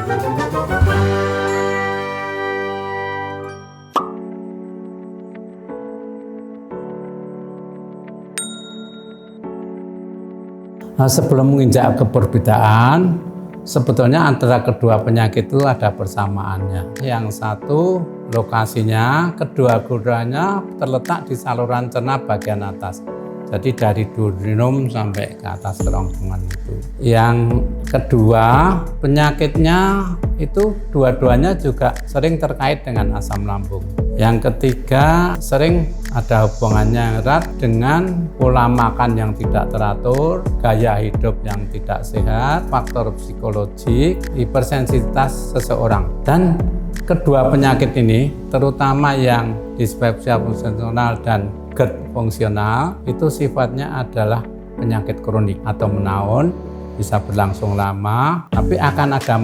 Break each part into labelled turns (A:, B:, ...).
A: Nah, sebelum menginjak ke perbedaan, sebetulnya antara kedua penyakit itu ada persamaannya. Yang satu lokasinya, kedua-duanya terletak di saluran cerna bagian atas. Jadi dari duodenum sampai ke atas kerongkongan itu. Yang kedua penyakitnya itu dua-duanya juga sering terkait dengan asam lambung. Yang ketiga sering ada hubungannya erat dengan pola makan yang tidak teratur, gaya hidup yang tidak sehat, faktor psikologik, hipersensitivitas seseorang. Dan kedua penyakit ini, terutama yang dispepsia fungsional dan GERD fungsional, itu sifatnya adalah penyakit kronik atau menaun, bisa berlangsung lama, tapi akan ada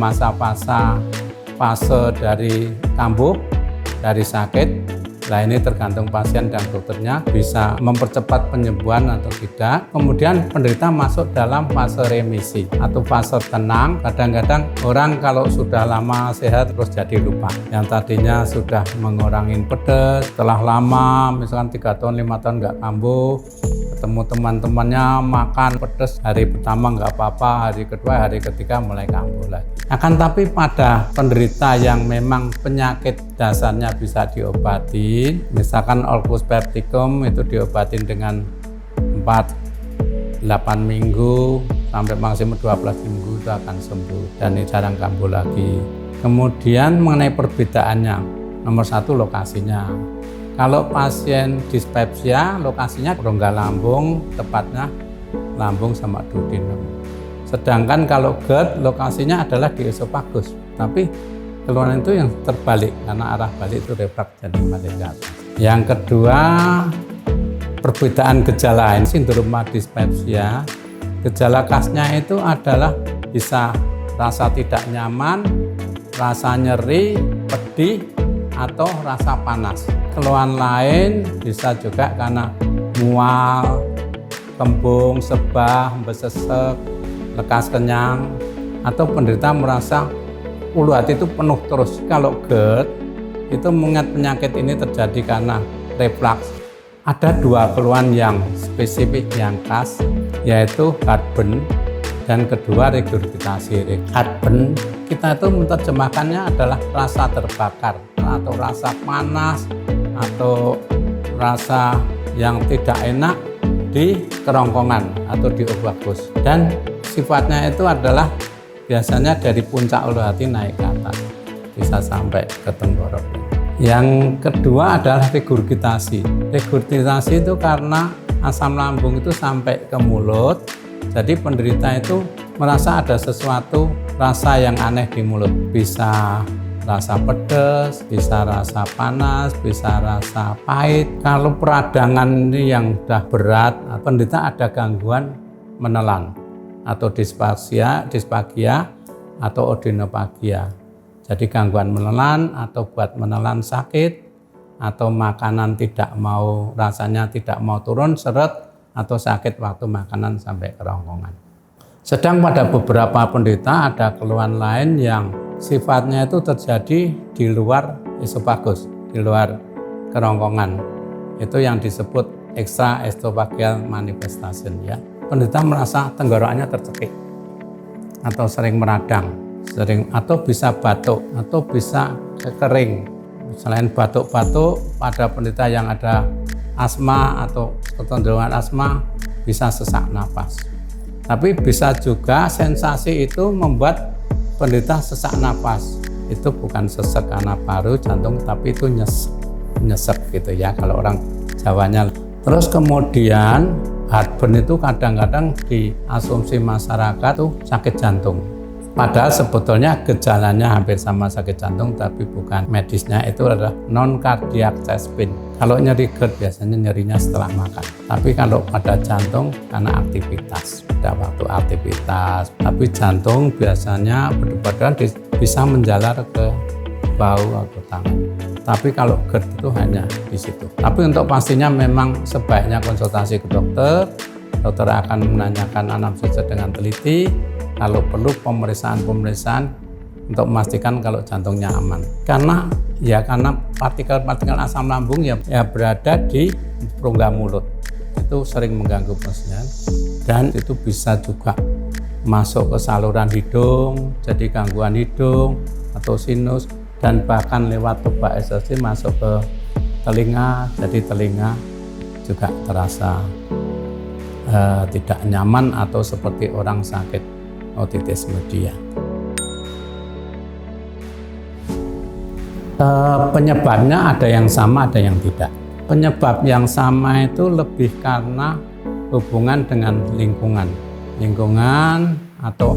A: fase dari kambuh, dari sakit. Nah, ini tergantung pasien dan dokternya bisa mempercepat penyembuhan atau tidak. Kemudian penderita masuk dalam fase remisi atau fase tenang. Kadang-kadang orang kalau sudah lama sehat terus jadi lupa. Yang tadinya sudah mengurangi pedas, setelah lama misalkan 3 tahun, 5 tahun nggak kambuh, ketemu teman-temannya makan pedas, hari pertama nggak apa-apa, hari kedua, hari ketiga mulai kambuh lagi. Akan tapi pada penderita yang memang penyakit dasarnya bisa diobati, misalkan ulcus pepticum itu diobatin dengan 4-8 minggu sampai maksimum 12 minggu itu akan sembuh dan ini jarang kambuh lagi. Kemudian mengenai perbedaannya, nomor satu lokasinya. Kalau pasien dispepsia, lokasinya rongga lambung, tepatnya lambung sama duodenum. Sedangkan kalau GERD, lokasinya adalah di esofagus. Tapi keluaran itu yang terbalik, karena arah balik itu refleks jadi balik ke atas. Yang kedua, perbedaan gejala sindrom dispepsia. Gejala khasnya itu adalah bisa rasa tidak nyaman, rasa nyeri, pedih, atau rasa panas. Keluhan lain bisa juga karena mual, kembung, sebah, besesek, lekas kenyang, atau penderita merasa ulu hati itu penuh terus. Kalau GERD itu mengingat penyakit ini terjadi karena reflux. Ada dua keluhan yang spesifik yang khas, yaitu heartburn dan kedua regurgitasi. Heartburn kita itu menerjemahkannya adalah rasa terbakar atau rasa panas atau rasa yang tidak enak di kerongkongan atau di ovagus, dan sifatnya itu adalah biasanya dari puncak ulu hati naik ke atas, bisa sampai ke tenggorok. Yang kedua adalah regurgitasi. Regurgitasi itu karena asam lambung itu sampai ke mulut, jadi penderita itu merasa ada sesuatu rasa yang aneh di mulut, bisa rasa pedas, bisa rasa panas, bisa rasa pahit. Kalau peradangan ini yang sudah berat, penderita ada gangguan menelan atau disfagia atau odinopagia. Jadi gangguan menelan atau buat menelan sakit, atau makanan tidak mau, rasanya tidak mau turun, seret, atau sakit waktu makanan sampai kerongkongan. Sedang pada beberapa penderita ada keluhan lain yang sifatnya itu terjadi di luar esofagus, di luar kerongkongan. Itu yang disebut extra esophageal manifestation ya. Penderita merasa tenggorokannya tercekik atau sering meradang, atau bisa batuk atau bisa kering. Selain batuk-batuk, pada penderita yang ada asma atau kecenderungan asma bisa sesak napas. Tapi bisa juga sensasi itu membuat penderita sesak napas. Itu bukan sesek karena paru jantung, tapi itu nyesek gitu ya kalau orang Jawanya. Terus kemudian heartburn itu kadang-kadang diasumsi masyarakat tuh sakit jantung. Padahal sebetulnya gejalanya hampir sama sakit jantung, tapi bukan. Medisnya itu adalah non-cardiac chest pain. Kalau nyeri GERD biasanya nyerinya setelah makan. Tapi kalau pada jantung karena aktivitas, pada waktu aktivitas. Tapi jantung biasanya berdebar bisa menjalar ke bahu atau tangan. Tapi kalau GERD itu hanya di situ. Tapi untuk pastinya memang sebaiknya konsultasi ke dokter. Dokter akan menanyakan anamnesa dengan teliti. Kalau perlu pemeriksaan untuk memastikan kalau jantungnya aman. Karena partikel-partikel asam lambung ya berada di rongga mulut, itu sering mengganggu persediaan, dan itu bisa juga masuk ke saluran hidung, jadi gangguan hidung atau sinus, dan bahkan lewat tuba SLC masuk ke telinga, jadi telinga juga terasa tidak nyaman atau seperti orang sakit otitis media. Penyebabnya ada yang sama, ada yang tidak. Penyebab yang sama itu lebih karena hubungan dengan lingkungan atau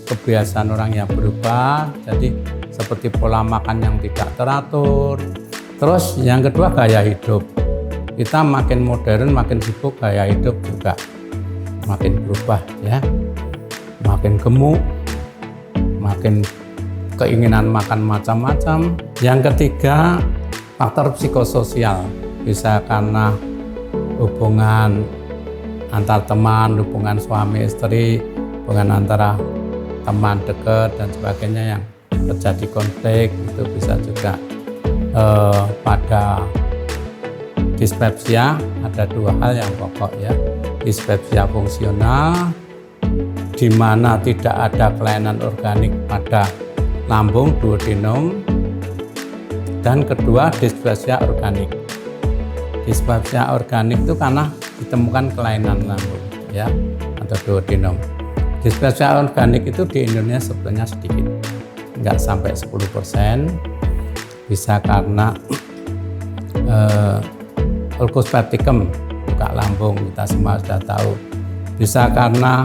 A: kebiasaan orang yang berubah, jadi seperti pola makan yang tidak teratur. Terus yang kedua, gaya hidup. Kita makin modern, makin sibuk, gaya hidup juga makin berubah ya, makin gemuk, makin keinginan makan macam-macam. Yang ketiga, faktor psikososial, bisa karena hubungan antar teman, hubungan suami istri, hubungan antara teman dekat dan sebagainya yang terjadi konflik, itu bisa juga. Pada dispepsia ada dua hal yang pokok ya, dispepsia fungsional di mana tidak ada kelainan organik pada lambung duodenum, dan kedua dispepsia organik. Dispepsia organik itu karena ditemukan kelainan lambung ya atau duodenum. Dispepsia organik itu di Indonesia sebenarnya sedikit, nggak sampai 10%, bisa karena ulcus pepticum, luka lambung, kita semua sudah tahu. Bisa karena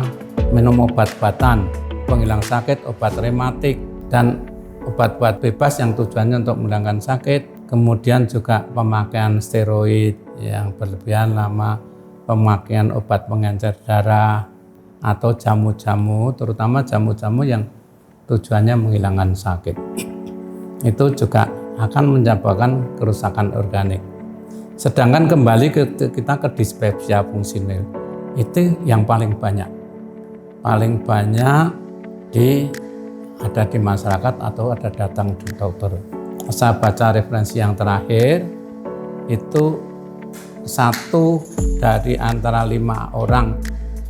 A: minum obat-obatan penghilang sakit, obat rematik, dan obat-obat bebas yang tujuannya untuk menghilangkan sakit. Kemudian juga pemakaian steroid yang berlebihan lama, pemakaian obat pengencer darah, atau jamu-jamu, terutama jamu-jamu yang tujuannya menghilangkan sakit. Itu juga akan menyebabkan kerusakan organik. Sedangkan kembali kita ke dispepsia fungsional, itu yang paling banyak ada di masyarakat atau ada datang di dokter. Saya baca referensi yang terakhir, itu 1 dari antara 5 orang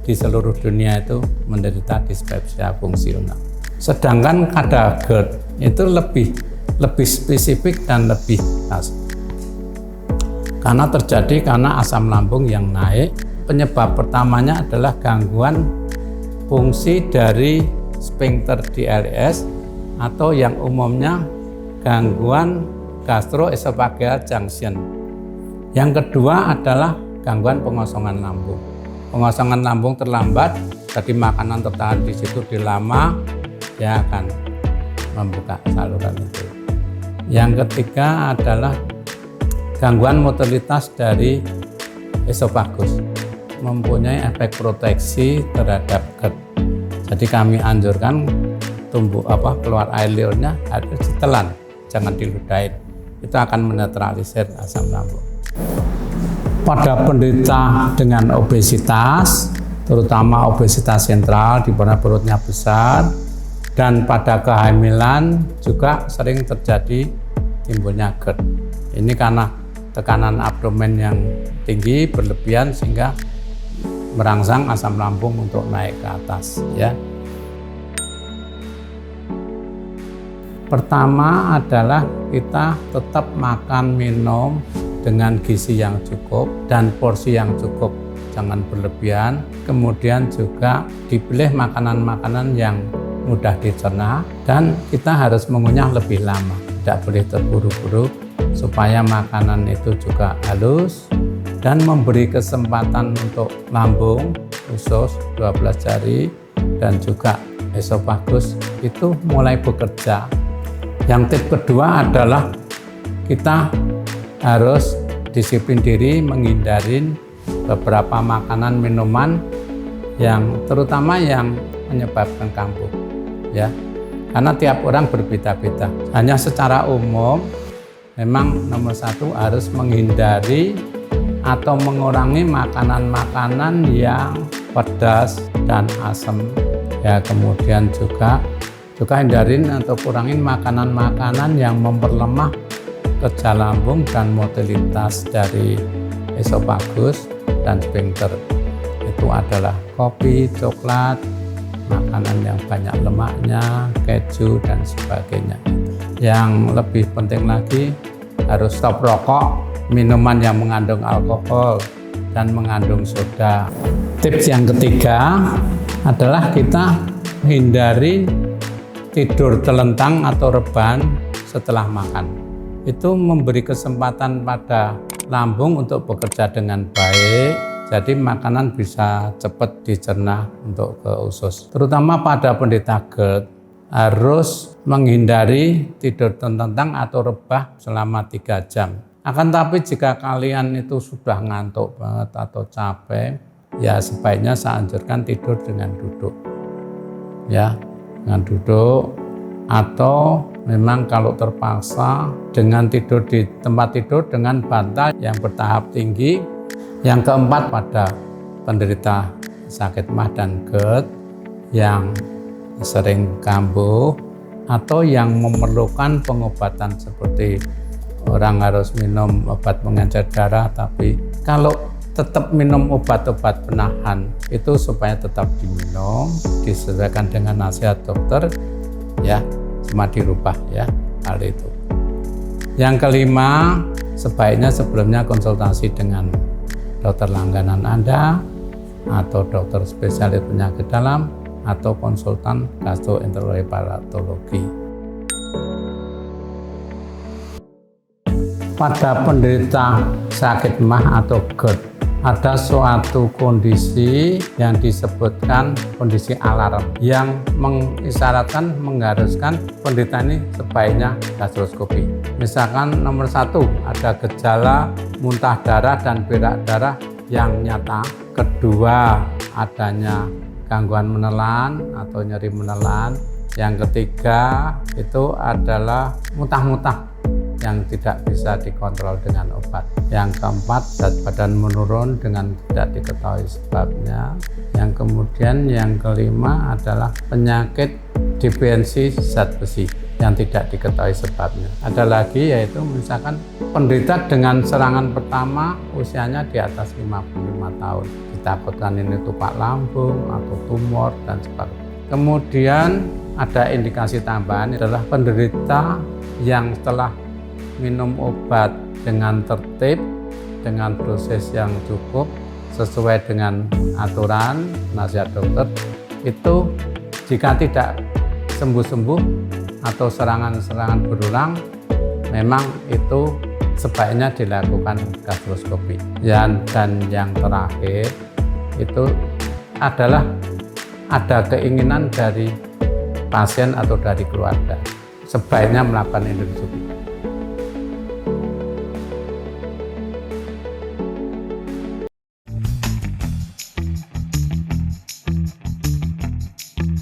A: di seluruh dunia itu menderita dispepsia fungsional. Sedangkan pada GERD itu lebih spesifik dan lebih khas. Karena terjadi karena asam lambung yang naik. Penyebab pertamanya adalah gangguan fungsi dari sphincter di LES atau yang umumnya gangguan gastroesophageal junction. Yang kedua adalah gangguan pengosongan lambung. Pengosongan lambung terlambat, jadi makanan tertahan di situ lama, dia akan membuka saluran itu. Yang ketiga adalah gangguan motilitas dari esofagus, mempunyai efek proteksi terhadap GERD. Jadi kami anjurkan keluar air liurnya harus ditelan, jangan diludahin. Itu akan menetralisir asam lambung. Pada penderita dengan obesitas, terutama obesitas sentral di mana perutnya besar, dan pada kehamilan juga sering terjadi timbulnya GERD. Ini karena tekanan abdomen yang tinggi berlebihan sehingga merangsang asam lambung untuk naik ke atas ya. Pertama adalah kita tetap makan minum dengan gizi yang cukup dan porsi yang cukup, jangan berlebihan. Kemudian juga dipilih makanan-makanan yang mudah dicerna, dan kita harus mengunyah lebih lama, tidak boleh terburu-buru supaya makanan itu juga halus dan memberi kesempatan untuk lambung, usus, 12 jari, dan juga esofagus itu mulai bekerja. Yang tip kedua adalah kita harus disiplin diri menghindari beberapa makanan minuman yang terutama yang menyebabkan kambuh ya, karena tiap orang berbeda-beda. Hanya secara umum memang nomor 1 harus menghindari atau mengurangi makanan-makanan yang pedas dan asam ya, kemudian juga Juga hindarin atau kurangin makanan-makanan yang memperlemah kerja lambung dan motilitas dari esofagus dan sphincter. Itu adalah kopi, coklat, makanan yang banyak lemaknya, keju dan sebagainya. Yang lebih penting lagi harus stop rokok, minuman yang mengandung alkohol dan mengandung soda. Tips yang ketiga adalah kita hindari tidur telentang atau rebahan setelah makan. Itu memberi kesempatan pada lambung untuk bekerja dengan baik, jadi makanan bisa cepat dicerna untuk ke usus. Terutama pada penderita GERD harus menghindari tidur telentang atau rebah selama 3 jam. Akan tapi jika kalian itu sudah ngantuk banget atau capek, ya sebaiknya saya anjurkan tidur dengan duduk. Ya, dengan duduk, atau memang kalau terpaksa dengan tidur di tempat tidur dengan bantal yang bertahap tinggi. Yang keempat, pada penderita sakit MAH dan GERD yang sering kambuh atau yang memerlukan pengobatan seperti orang harus minum obat pengencer darah, tapi kalau tetap minum obat-obat penahan itu supaya tetap diminum disesuaikan dengan nasihat dokter, ya, cuma dirubah ya hal itu. Yang kelima, sebaiknya sebelumnya konsultasi dengan dokter langganan Anda atau dokter spesialis penyakit dalam atau konsultan gastroenterologi. Pada penderita sakit MAH atau GERD ada suatu kondisi yang disebutkan kondisi alarm yang mengisyaratkan, mengharuskan penderita ini sebaiknya gastroskopi. Misalkan nomor 1, ada gejala muntah darah dan berak darah yang nyata. Kedua, adanya gangguan menelan atau nyeri menelan. Yang ketiga, itu adalah muntah-muntah yang tidak bisa dikontrol dengan obat. Yang keempat, berat badan menurun dengan tidak diketahui sebabnya. Yang kemudian yang kelima adalah penyakit dependensi zat besi yang tidak diketahui sebabnya. Ada lagi yaitu misalkan penderita dengan serangan pertama usianya di atas 55 tahun. Ditakutkan ini tupak lambung atau tumor dan sebagainya. Kemudian ada indikasi tambahan adalah penderita yang setelah minum obat dengan tertib, dengan dosis yang cukup, sesuai dengan aturan nasihat dokter, itu jika tidak sembuh-sembuh atau serangan-serangan berulang, memang itu sebaiknya dilakukan gastroskopi. Dan yang terakhir, itu adalah ada keinginan dari pasien atau dari keluarga, sebaiknya melakukan endoskopi.